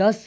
10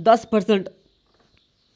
10%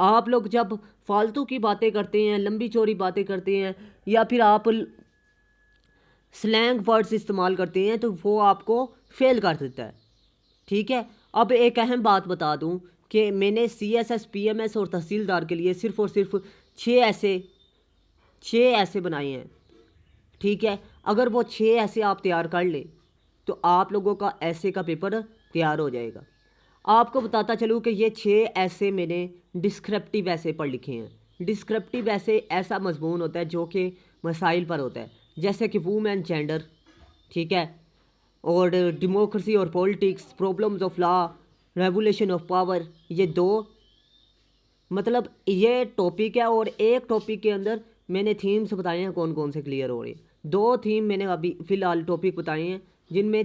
آپ لوگ جب فالتو کی باتیں کرتے ہیں، لمبی چوڑی باتیں کرتے ہیں، یا پھر آپ سلینگ ورڈز استعمال کرتے ہیں، تو وہ آپ کو فیل کر دیتا ہے، ٹھیک ہے۔ اب ایک اہم بات بتا دوں کہ میں نے C S S, P M S اور تحصیلدار کے لیے صرف اور صرف 6 ایسے بنائے ہیں، ٹھیک ہے۔ اگر وہ 6 ایسے آپ تیار کر لیں تو آپ لوگوں کا ایسے کا پیپر تیار ہو جائے گا۔ آپ کو بتاتا چلوں کہ یہ 6 ایسے میں نے ڈسکرپٹیو ایسے پر لکھے ہیں۔ ڈسکرپٹیو ایسے ایسا مضمون ہوتا ہے جو کہ مسائل پر ہوتا ہے، جیسے کہ وومن جینڈر، ٹھیک ہے، اور ڈیموکریسی اور politics, problems of law, regulation of power, یہ 2 مطلب یہ ٹاپک ہے، اور ایک ٹاپک کے اندر میں نے تھیمز بتائے ہیں کون کون سے کلیئر ہو رہے ہیں۔ 2 تھیم میں نے ابھی فی الحال ٹاپک بتائے ہیں جن میں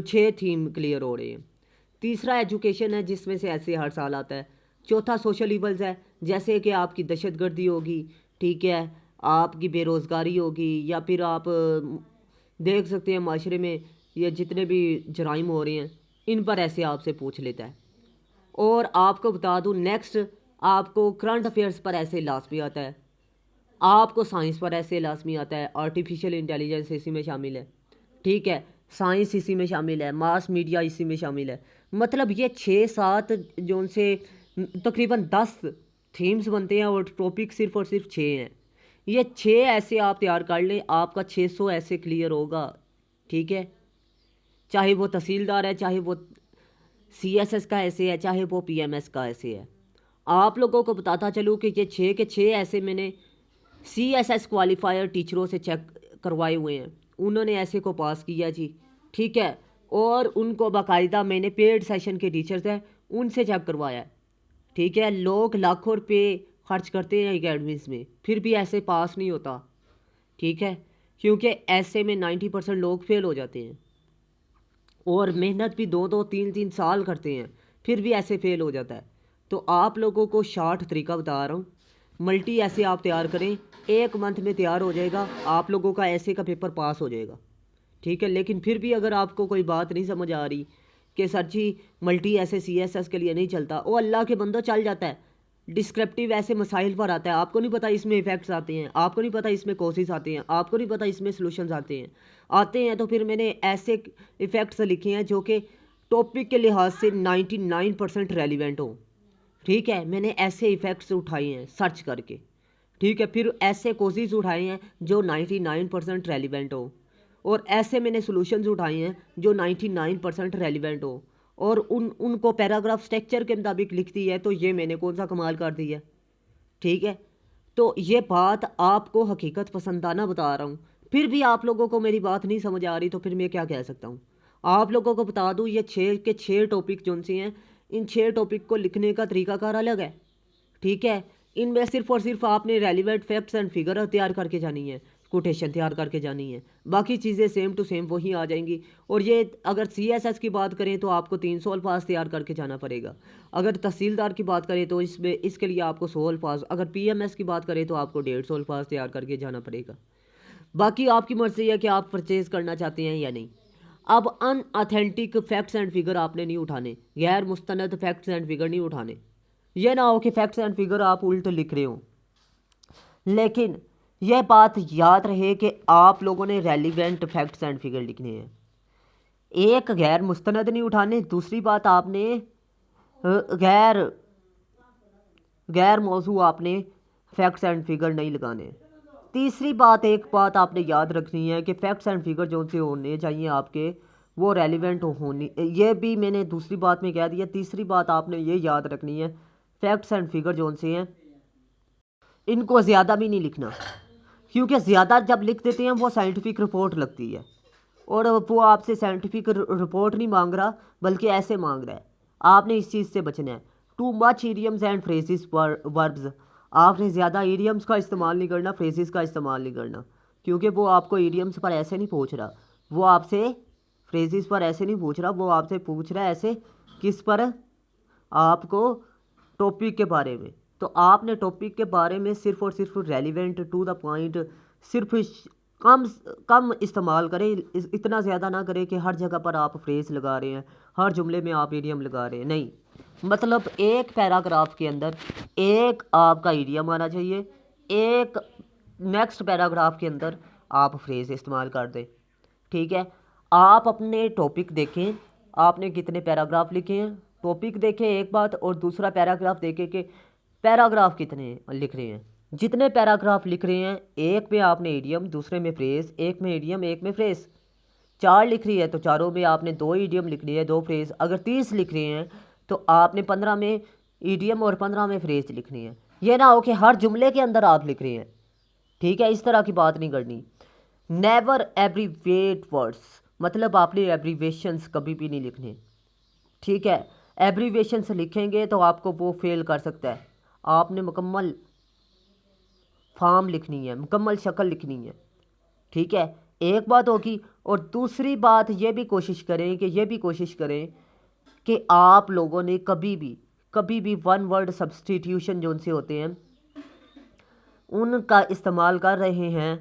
6 تھیم کلیئر ہو رہے ہیں۔ تیسرا ایجوکیشن ہے جس میں سے ایسے ہر سال آتا ہے۔ چوتھا سوشل ایولز ہے، جیسے کہ آپ کی دہشت گردی ہوگی، ٹھیک ہے، آپ کی بے روزگاری ہوگی، یا پھر آپ دیکھ سکتے ہیں معاشرے میں یہ جتنے بھی جرائم ہو رہے ہیں ان پر ایسے آپ سے پوچھ لیتا ہے۔ اور آپ کو بتا دوں نیکسٹ آپ کو کرنٹ افیئرس پر ایسے لازمی آتا ہے، آپ کو سائنس پر ایسے لازمی آتا ہے، آرٹیفیشیل انٹیلیجنس اسی میں شامل ہے، ٹھیک ہے، سائنس اسی میں شامل ہے، ماس میڈیا اسی میں شامل ہے۔ مطلب یہ 6-7 جو ان سے تقریباً 10 تھیمز بنتے ہیں، اور ٹاپک صرف اور صرف 6 ہیں۔ یہ 6 ایسے آپ تیار کر لیں، آپ کا 600 ایسے کلیئر ہوگا، ٹھیک ہے، چاہے وہ تحصیلدار ہے، چاہے وہ سی ایس ایس کا ایسے ہے، چاہے وہ پی ایم ایس کا ایسے ہے۔ آپ لوگوں کو بتاتا چلوں کہ یہ 6 کے 6 ایسے میں نے سی ایس ایس کوالیفائر ٹیچروں سے چیک کروائے ہوئے ہیں، انہوں نے ایسے کو پاس کیا جی، ٹھیک ہے، اور ان کو باقاعدہ میں نے پیڈ سیشن کے ٹیچرز ہیں ان سے چیک کروایا ہے، ٹھیک ہے۔ لوگ لاکھوں روپے خرچ کرتے ہیں اکیڈمیز میں، پھر بھی ایسے پاس نہیں ہوتا، ٹھیک ہے، کیونکہ ایسے میں 90% لوگ فیل ہو جاتے ہیں، اور محنت بھی 2-3 سال کرتے ہیں، پھر بھی ایسے فیل ہو جاتا ہے۔ تو آپ لوگوں کو شارٹ طریقہ بتا رہا ہوں، ملٹی ایسے آپ تیار کریں، 1 منتھ میں تیار ہو جائے گا، آپ لوگوں کا ایسے کا پیپر پاس ہو جائے گا، ٹھیک ہے۔ لیکن پھر بھی اگر آپ کو کوئی بات نہیں سمجھ آ رہی کہ سر جی ملٹی ایسے سی ایس ایس کے لیے نہیں چلتا، وہ اللہ کے بندوں چل جاتا ہے، ڈسکرپٹیو ایسے مسائل پر آتا ہے، آپ کو نہیں پتہ اس میں ایفیکٹس آتے ہیں، آپ کو نہیں پتہ اس میں کوسز آتے ہیں، آپ کو نہیں پتہ اس میں سلوشنز آتے ہیں، تو پھر میں نے ایسے ایفیکٹس لکھے ہیں جو کہ ٹاپک کے لحاظ سے 99% ریلیونٹ ہوں، ٹھیک ہے۔ میں نے ایسے ایفیکٹس اٹھائے ہیں سرچ کر کے، ٹھیک ہے، پھر ایسے کوزز اٹھائے ہیں جو 99% ریلیونٹ ہو، اور ایسے میں نے سلوشنز اٹھائے ہیں جو 99% ریلیونٹ ہو، اور ان کو پیراگراف سٹرکچر کے مطابق لکھتی ہے، تو یہ میں نے کون سا کمال کر دی ہے، ٹھیک ہے۔ تو یہ بات آپ کو حقیقت پسندانہ بتا رہا ہوں، پھر بھی آپ لوگوں کو میری بات نہیں سمجھ آ رہی، تو پھر میں کیا کہہ سکتا ہوں۔ آپ لوگوں کو بتا دوں یہ 6 کے 6 ٹاپک جو سے ہیں، ان 6 ٹاپک کو لکھنے کا طریقہ کار الگ ہے، ٹھیک ہے۔ ان میں صرف اور صرف آپ نے ریلیونٹ فیکٹس اینڈ فگر تیار کر کے جانی ہے، کوٹیشن تیار کر کے جانی ہے، باقی چیزیں سیم ٹو سیم وہی آ جائیں گی۔ اور یہ اگر سی ایس ایس کی بات کریں تو آپ کو 300 الفاظ تیار کر کے جانا پڑے گا، اگر تحصیلدار کی بات کریں تو اس کے لیے آپ کو 100 الفاظ، اگر پی ایم ایس کی بات کریں تو آپ کو 150 الفاظ تیار کر کے جانا پڑے گا۔ باقی آپ کی مرضی ہے کہ آپ پرچیز کرنا چاہتے ہیں یا نہیں۔ اب ان اتھینٹک فیکٹس اینڈ فگر آپ نے نہیں اٹھانے، غیر مستند فیکٹس اینڈ فگر نہیں اٹھانے، یہ نہ ہو کہ فیکٹس اینڈ فگر آپ الٹ لکھ رہے ہوں۔ لیکن یہ بات یاد رہے کہ آپ لوگوں نے ریلیونٹ فیکٹس اینڈ فگر لکھنے ہیں، ایک غیر مستند نہیں اٹھانے، دوسری بات آپ نے غیر موضوع آپ نے فیکٹس اینڈ فگر نہیں لگانے۔ تیسری بات، ایک بات آپ نے یاد رکھنی ہے کہ فیکٹس اینڈ فگر جو سے ہونے چاہیے آپ کے، وہ ریلیونٹ ہونی، یہ بھی میں نے دوسری بات میں کہہ دیا۔ تیسری بات آپ نے یہ یاد رکھنی ہے، فیکٹس اینڈ فگر جو سے ہیں ان کو زیادہ بھی نہیں لکھنا، کیونکہ زیادہ جب لکھ دیتے ہیں وہ سائنٹیفک رپورٹ لگتی ہے، اور وہ آپ سے سائنٹیفک رپورٹ نہیں مانگ رہا بلکہ ایسے مانگ رہا ہے، آپ نے اس چیز سے بچنا ہے۔ Too much idioms and phrases verbs, آپ نے زیادہ ایڈیمز کا استعمال نہیں کرنا، فریزز کا استعمال نہیں کرنا، کیونکہ وہ آپ کو ایڈیمز پر ایسے نہیں پوچھ رہا، وہ آپ سے فریزز پر ایسے نہیں پوچھ رہا، وہ آپ سے پوچھ رہا ہے ایسے کس پر، آپ کو ٹاپک کے بارے میں۔ تو آپ نے ٹاپک کے بارے میں صرف اور صرف ریلیونٹ ٹو دا پوائنٹ، صرف کم استعمال کریں، اتنا زیادہ نہ کریں کہ ہر جگہ پر آپ فریز لگا رہے ہیں، ہر جملے میں آپ ایڈیم لگا رہے ہیں، نہیں، مطلب ایک پیراگراف کے اندر ایک آپ کا ایڈیم آنا چاہیے، ایک نیکسٹ پیراگراف کے اندر آپ فریز استعمال کر دیں، ٹھیک ہے۔ آپ اپنے ٹاپک دیکھیں، آپ نے کتنے پیراگراف لکھے ہیں، ٹاپک دیکھیں ایک بات، اور دوسرا پیراگراف دیکھیں کہ پیراگراف کتنے لکھ رہے ہیں۔ جتنے پیراگراف لکھ رہے ہیں، ایک میں آپ نے ایڈیم، دوسرے میں فریز، ایک میں ایڈیم ایک میں فریز، 4 لکھ رہی ہے تو چاروں میں آپ نے 2 ایڈیم لکھ رہی ہے 2 فریز۔ اگر 30 لکھ رہے ہیں تو آپ نے 15 میں ایڈیم اور 15 میں فریز لکھنی ہے۔ یہ نہ ہو کہ ہر جملے کے اندر آپ لکھ رہے ہیں، ٹھیک ہے، اس طرح کی بات نہیں کرنی۔ نیور ایبریویٹ ورڈس، مطلب آپ نے ایبریویشنس کبھی بھی نہیں لکھنے، ٹھیک ہے۔ ایبریویشنس لکھیں گے تو آپ کو وہ فیل کر سکتا ہے۔ آپ نے مکمل فارم لکھنی ہے، مکمل شکل لکھنی ہے، ٹھیک ہے، ایک بات ہوگی۔ اور دوسری بات یہ بھی کوشش کریں کہ آپ لوگوں نے کبھی بھی ون ورڈ سبسٹیٹیوشن جو ان سے ہوتے ہیں ان کا استعمال کر رہے ہیں،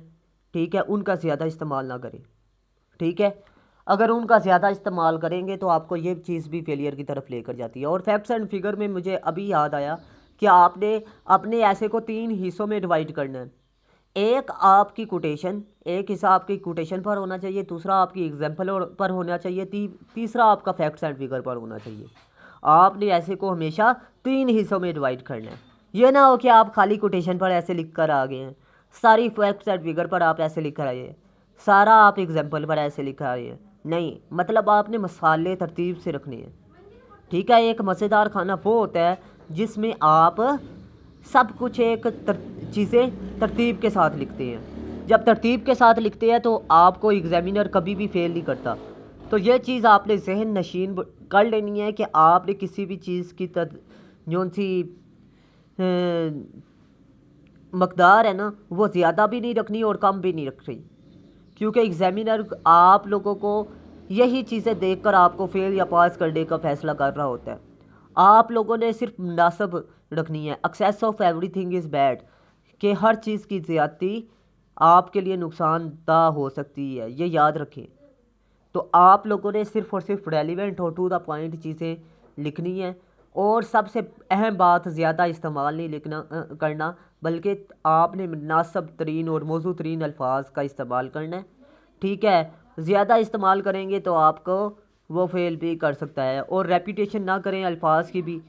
ٹھیک ہے، ان کا زیادہ استعمال نہ کریں، ٹھیک ہے۔ اگر ان کا زیادہ استعمال کریں گے تو آپ کو یہ چیز بھی فیلئر کی طرف لے کر جاتی ہے۔ اور فیکٹس اینڈ فگر میں مجھے ابھی یاد آیا کہ آپ نے اپنے ایسے کو 3 حصوں میں ڈیوائڈ کرنا ہے۔ ایک آپ کی کوٹیشن، ایک حصہ آپ کی کوٹیشن پر ہونا چاہیے، دوسرا آپ کی ایگزامپل پر ہونا چاہیے، تیسرا آپ کا فیکٹس اینڈ فگر پر ہونا چاہیے۔ آپ نے ایسے کو ہمیشہ 3 حصوں میں ڈیوائڈ کرنا ہے۔ یہ نہ ہو کہ آپ خالی کوٹیشن پر ایسے لکھ کر آ گئے ہیں، ساری فیکٹس اینڈ فگر پر آپ ایسے لکھ آئے ہیں، سارا آپ ایگزامپل پر ایسے لکھ آئے ہیں، نہیں، مطلب آپ نے مسالے ترتیب سے رکھنے ہیں، ٹھیک ہے۔ ایک مزیدار کھانا وہ ہوتا ہے جس میں آپ سب کچھ ایک چیزیں ترتیب کے ساتھ لکھتے ہیں۔ جب ترتیب کے ساتھ لکھتے ہیں تو آپ کو ایگزامینر کبھی بھی فیل نہیں کرتا۔ تو یہ چیز آپ نے ذہن نشین کر لینی ہے کہ آپ نے کسی بھی چیز کی جون سی مقدار ہے نا وہ زیادہ بھی نہیں رکھنی اور کم بھی نہیں رکھ رہی، کیونکہ ایگزامینر آپ لوگوں کو یہی چیزیں دیکھ کر آپ کو فیل یا پاس کرنے کا فیصلہ کر رہا ہوتا ہے۔ آپ لوگوں نے صرف مناسب رکھنی ہے۔ Access of every thing is bad, کہ ہر چیز کی زیادتی آپ کے لیے نقصان دہ ہو سکتی ہے، یہ یاد رکھیں۔ تو آپ لوگوں نے صرف اور صرف ریلیونٹ اور ٹو دا پوائنٹ چیزیں لکھنی ہیں، اور سب سے اہم بات زیادہ استعمال نہیں کرنا، بلکہ آپ نے مناسب ترین اور موزوں ترین الفاظ کا استعمال کرنا ہے، ٹھیک ہے۔ زیادہ استعمال کریں گے تو آپ کو وہ فیل بھی کر سکتا ہے۔ اور ریپیٹیشن نہ کریں الفاظ کی بھی،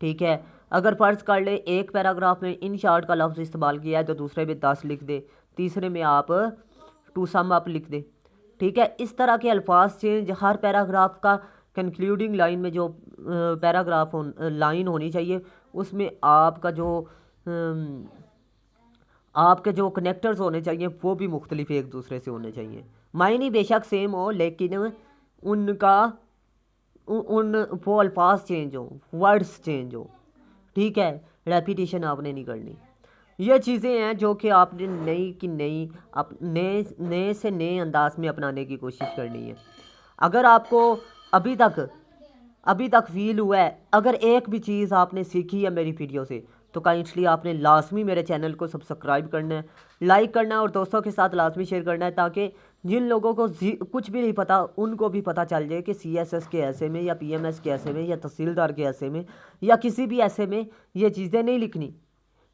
ٹھیک ہے۔ اگر فرض کر لیں ایک پیراگراف میں ان شارٹ کا لفظ استعمال کیا ہے تو دوسرے میں 10 لکھ دے، تیسرے میں آپ ٹو سم اپ لکھ دیں، ٹھیک ہے۔ اس طرح کے الفاظ چینج ہر پیراگراف کا کنکلیوڈنگ لائن میں جو پیراگراف لائن ہونی چاہیے اس میں آپ کا جو آپ کے جو کنیکٹرز ہونے چاہیے وہ بھی مختلف ایک دوسرے سے ہونے چاہیے۔ معنی بے شک سیم ہو لیکن ان وہ الفاظ چینج ہوں، ورڈز چینج ہوں، ٹھیک ہے۔ ریپیٹیشن آپ نے نہیں کرنی۔ یہ چیزیں ہیں جو کہ آپ نے نئے سے نئے انداز میں اپنانے کی کوشش کرنی ہے۔ اگر آپ کو ابھی تک فیل ہوا ہے، اگر ایک بھی چیز آپ نے سیکھی ہے میری ویڈیو سے، تو کائنڈلی آپ نے لازمی میرے چینل کو سبسکرائب کرنا ہے، لائک کرنا ہے، اور دوستوں کے ساتھ لازمی شیئر کرنا ہے، تاکہ جن لوگوں کو کچھ بھی نہیں پتہ ان کو بھی پتہ چل جائے کہ سی ایس ایس کے ایسے میں یا پی ایم ایس کے ایسے میں یا تحصیلدار کے ایسے میں یا کسی بھی ایسے میں یہ چیزیں نہیں لکھنی،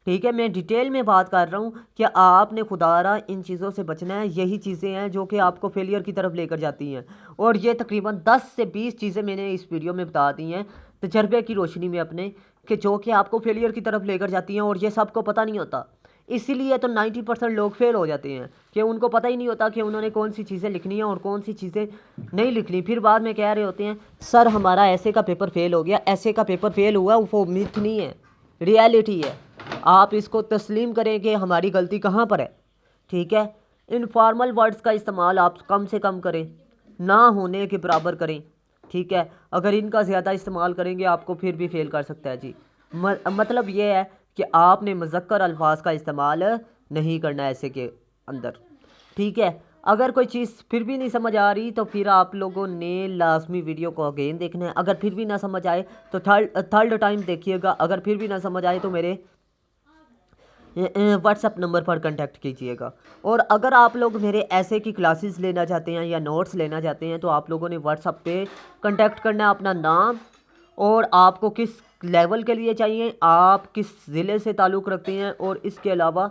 ٹھیک ہے۔ میں ڈیٹیل میں بات کر رہا ہوں کہ آپ نے خدا را ان چیزوں سے بچنا ہے۔ یہی چیزیں ہیں جو کہ آپ کو فیلئر کی طرف لے کر جاتی ہیں، اور یہ تقریباً 10 سے 20 چیزیں میں نے اس ویڈیو میں بتا دی ہیں تجربے کی روشنی میں اپنے، کہ جو کہ آپ کو فیلئر کی طرف لے کر جاتی ہیں، اور یہ سب کو پتہ نہیں ہوتا۔ اسی لیے تو 90% لوگ فیل ہو جاتے ہیں کہ ان کو پتہ ہی نہیں ہوتا کہ انہوں نے کون سی چیزیں لکھنی ہیں اور کون سی چیزیں نہیں لکھنی۔ پھر بعد میں کہہ رہے ہوتے ہیں سر ہمارا ایسے کا پیپر فیل ہو گیا، ایسے کا پیپر فیل ہوا، وہ میتھ نہیں ہے، ریالٹی ہے۔ آپ اس کو تسلیم کریں کہ ہماری غلطی کہاں پر ہے، ٹھیک ہے۔ انفارمل ورڈز کا استعمال آپ کم سے کم کریں، نہ ہونے کے برابر کریں، ٹھیک ہے۔ اگر ان کا زیادہ استعمال کریں گے آپ کو پھر بھی فیل کر سکتا ہے جی۔ مطلب یہ ہے کہ آپ نے مذکر الفاظ کا استعمال نہیں کرنا ایسے کے اندر، ٹھیک ہے۔ اگر کوئی چیز پھر بھی نہیں سمجھ آ رہی تو پھر آپ لوگوں نے لازمی ویڈیو کو اگین دیکھنا ہے۔ اگر پھر بھی نہ سمجھ آئے تو تھرڈ ٹائم دیکھیے گا۔ اگر پھر بھی نہ سمجھ آئے تو میرے واٹس اپ نمبر پر کنٹیکٹ کیجیے گا۔ اور اگر آپ لوگ میرے ایسے کی کلاسز لینا چاہتے ہیں یا نوٹس لینا چاہتے ہیں تو آپ لوگوں نے واٹس اپ پہ کنٹیکٹ کرنا ہے، اپنا نام اور آپ کو کس لیول کے لیے چاہیے، آپ کس ضلع سے تعلق رکھتے ہیں، اور اس کے علاوہ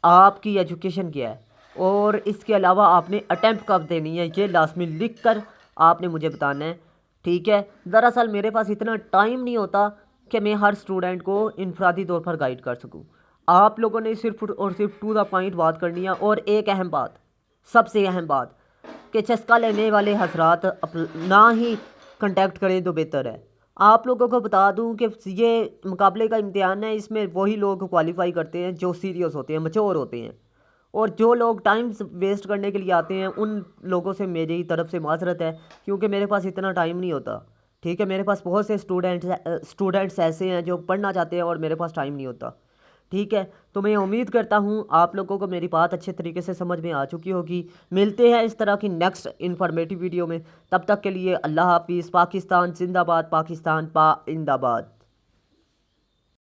آپ کی ایجوکیشن کیا ہے، اور اس کے علاوہ آپ نے اٹیمپٹ کب دینی ہے، یہ لازمی لکھ کر آپ نے مجھے بتانا ہے، ٹھیک ہے۔ دراصل میرے پاس اتنا ٹائم نہیں ہوتا کہ میں ہر اسٹوڈنٹ کو انفرادی طور پر گائیڈ کر سکوں۔ آپ لوگوں نے صرف اور صرف ٹو دا پوائنٹ بات کرنی ہے۔ اور ایک اہم بات، سب سے اہم بات، کہ چسکا لینے والے حضرات نہ ہی کنٹیکٹ کریں تو بہتر ہے۔ آپ لوگوں کو بتا دوں کہ یہ مقابلے کا امتحان ہے، اس میں وہی لوگ کوالیفائی کرتے ہیں جو سیریس ہوتے ہیں، میچور ہوتے ہیں، اور جو لوگ ٹائم ویسٹ کرنے کے لیے آتے ہیں ان لوگوں سے میری طرف سے معذرت ہے، کیونکہ میرے پاس اتنا ٹائم نہیں ہوتا، ٹھیک ہے۔ میرے پاس بہت سے اسٹوڈنٹس ایسے ہیں جو پڑھنا چاہتے ہیں اور میرے پاس ٹائم نہیں ہوتا، ٹھیک ہے۔ تو میں امید کرتا ہوں آپ لوگوں کو میری بات اچھے طریقے سے سمجھ میں آ چکی ہوگی۔ ملتے ہیں اس طرح کی نیکسٹ انفارمیٹیو ویڈیو میں، تب تک کے لیے اللہ حافظ۔ پاکستان زندہ باد، پاکستان پائندہ باد۔